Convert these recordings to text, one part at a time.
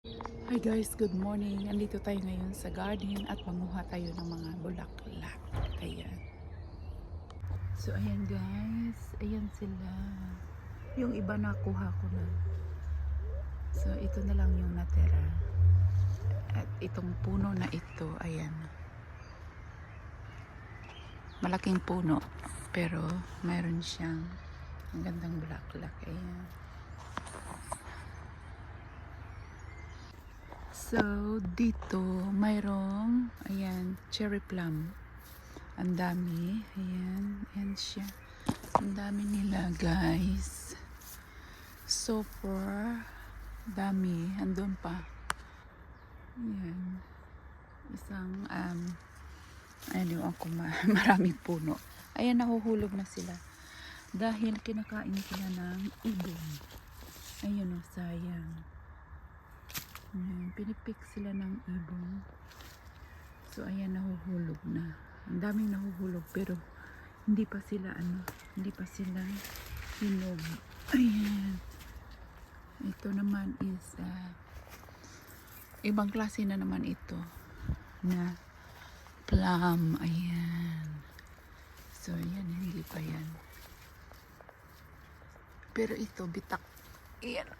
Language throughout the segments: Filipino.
Hi guys, good morning. Andito tayo ngayon sa garden at manguha tayo ng mga bulaklak. Ayan. So ayan guys, ayan sila. Yung iba nakuha ko na. So ito na lang yung natira. At itong puno na ito, ayan. Malaking puno. Pero meron siyang ang gandang bulaklak. Ayan. So, dito, mayroong, ayan, cherry plum. Ang dami. Ayan, ayan siya. Ang dami nila, guys. Super dami. Andun pa. Ayan. Isang, ayan yung ako, maraming puno. Ayan, nahuhulog na sila. Dahil kinakain sila ng ibon. Ayun o, sayang. Ayan, pinipik sila ng ibon. So ayan, nahuhulog na. Ang daming nahuhulog pero hindi pa sila hindi pa sila hinog. Ayan. Ito naman is ibang klase na naman ito na plum. Ayan. So ayan, hindi pa yan. Pero ito bitak. Ayan.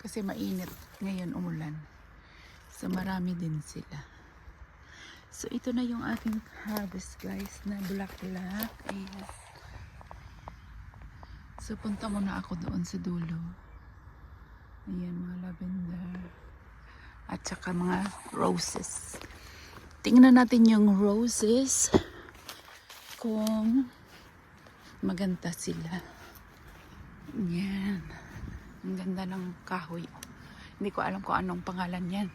Kasi mainit ngayon, umulan. So marami din sila. So ito na yung aking harvest guys na bulaklak. Ayan. So punta muna ako doon sa dulo. Ayan, mga lavender. At saka mga roses. Tingnan natin yung roses kung maganda sila. Ayan. Ang ganda ng kahoy. Hindi ko alam kung anong pangalan yan.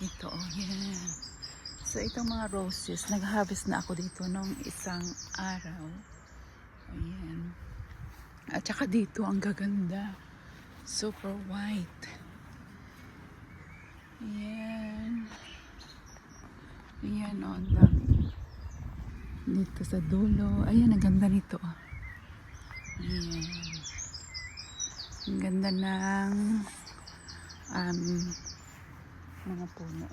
Ito, yan. So, itong mga roses, nag-harvest na ako dito nung isang araw. Ayan. At saka dito, ang gaganda. Super white. Ayan. Ayan, oh, ang dami. Dito sa dulo. Ayan, ang ganda nito. Ayan. Ang ganda ng mga puno.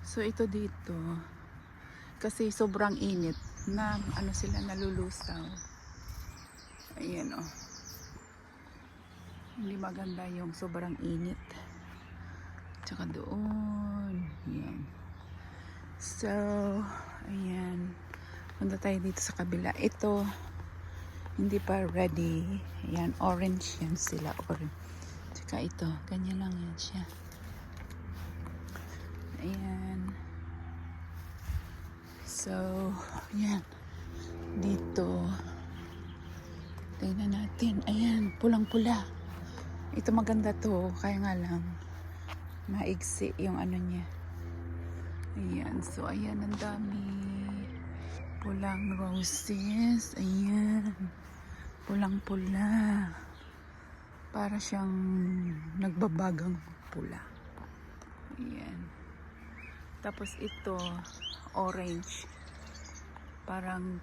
So ito dito kasi sobrang init na sila nalulusaw. Ayan oh. Hindi maganda yung sobrang init. Tsaka doon. Ayan. So ayan. Punta tayo dito sa kabila. Ito hindi pa ready. Ayan, orange yan sila. Orange. Tsaka ito, ganyan lang yan siya. Ayan. So, ayan. Dito. Tingnan natin. Ayan, pulang-pula. Ito maganda to. Kaya nga lang, maigsi yung niya. Ayan. So, ayan, ang dami. Pulang roses. Ayan. Pulang-pula. Para siyang nagbabagang pula. Ayan. Tapos ito, orange. Parang,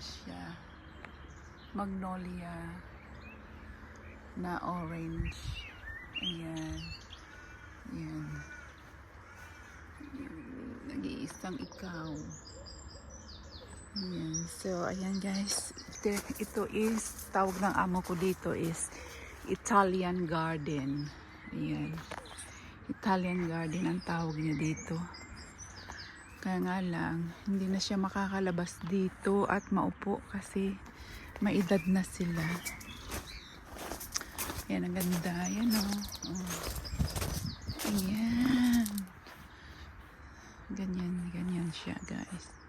siya, magnolia na orange. Ayan. Ayan. Nag-iisang ikaw. Ayan. So, ayan guys. Ito is, tawag ng amo ko dito is Italian garden. Ayan. Italian garden ang tawag niya dito. Kaya nga lang, hindi na siya makakalabas dito at maupo kasi may edad na sila. Ayan, ang ganda. Ayan o. Oh. Ayan. Ganyan siya guys.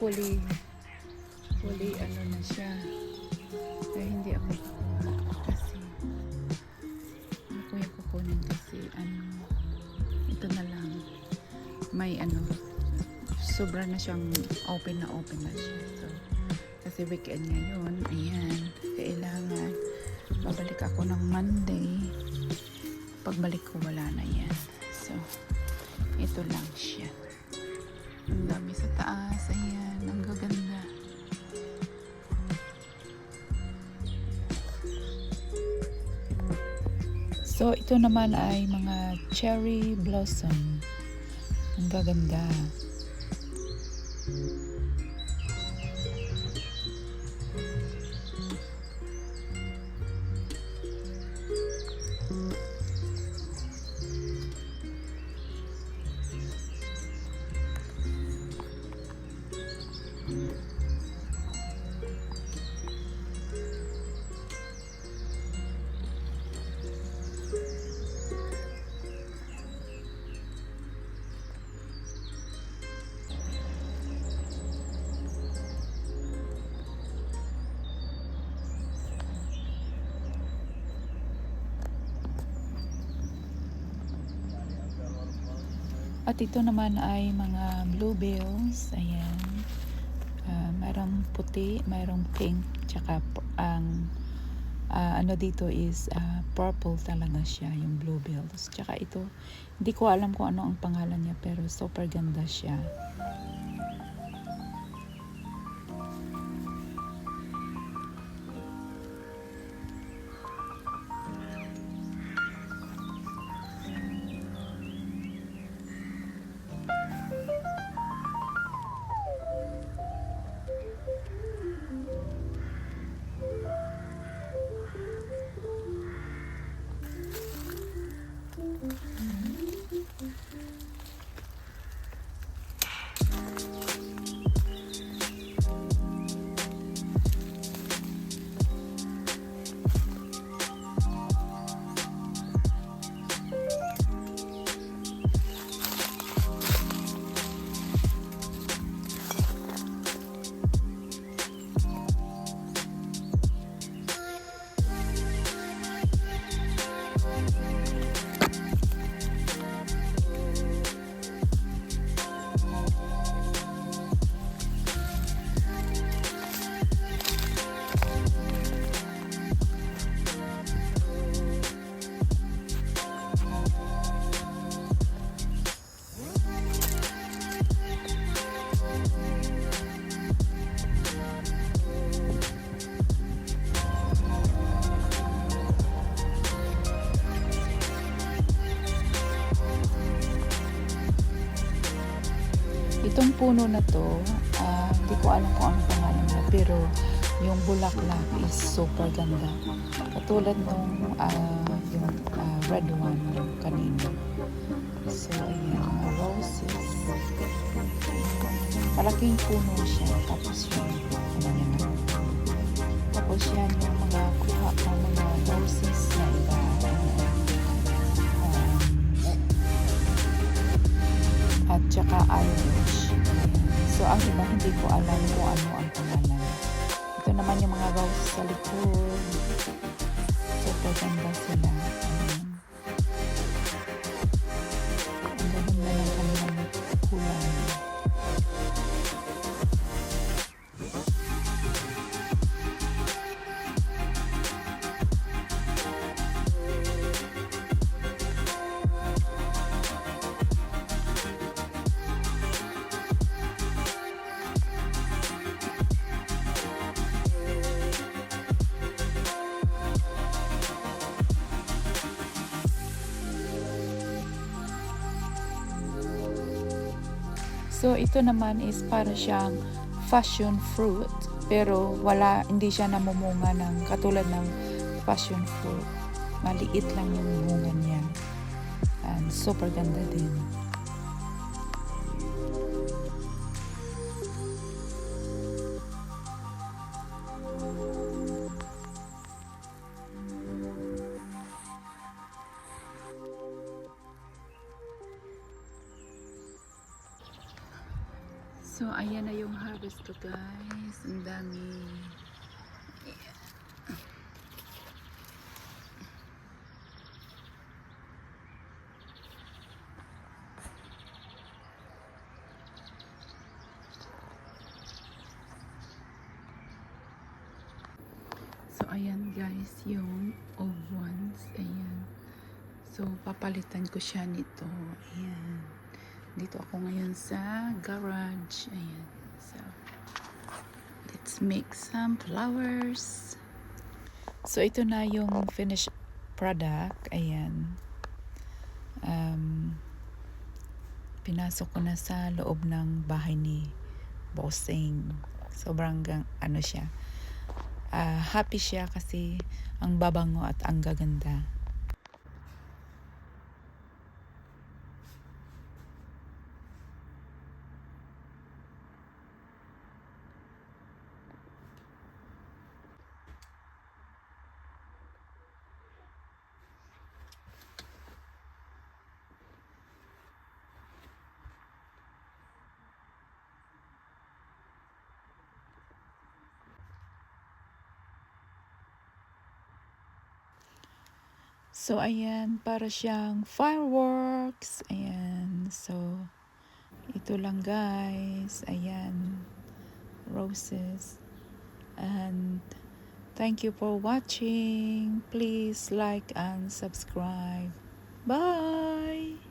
fully ano na siya. Kaya hindi ako makakuha kasi ano ko yung kukunin kasi ito na lang may sobra na siyang open na siya. So kasi weekend ngayon, ayan, kailangan babalik ako ng Monday. Pagbalik ko wala na yan. So ito lang siya. Ang dami sa taas, ayan, ang gaganda. So, ito naman ay mga cherry blossom. Ang gaganda. At ito naman ay mga bluebells. Ayan. Mayroong puti, mayroong pink, tsaka ang ano dito is purple talaga siya, yung bluebells. Tsaka ito, hindi ko alam kung ano ang pangalan niya pero super ganda siya. Itong puno na to, hindi ko alam kung ano pangalan niya, pero yung bulaklak is super ganda. Katulad nung yung red one kanina. So, ayan, mga roses. Malaking puno siya. Tapos yung, tapos yan yung mga kuha ng mga roses na iba. At saka Irish. So, ang iba hindi ko alam kung ano ang pangalan. Ito naman yung mga roses sa likod. Super ganda sila. Ang ganda ng kanilang kulay. So, ito naman is para siyang passion fruit. Pero hindi siya namumunga ng katulad ng passion fruit. Maliit lang yung bunga niya. And super ganda din. So, ayan na yung harvest ko, guys. Ang dami. So, ayan guys, yung old ones. Ayan. So, papalitan ko siya nito. Ayan. Dito ako ngayon sa garage. Ayan. So, let's make some flowers. So, ito na yung finished product. Ayan. Pinasok ko na sa loob ng bahay ni Bossing. Sobrang ano siya. Happy siya kasi ang babango at ang gaganda. So, ayan, para siyang fireworks. Ayan. So, ito lang guys. Ayan. Roses. And thank you for watching. Please like and subscribe. Bye!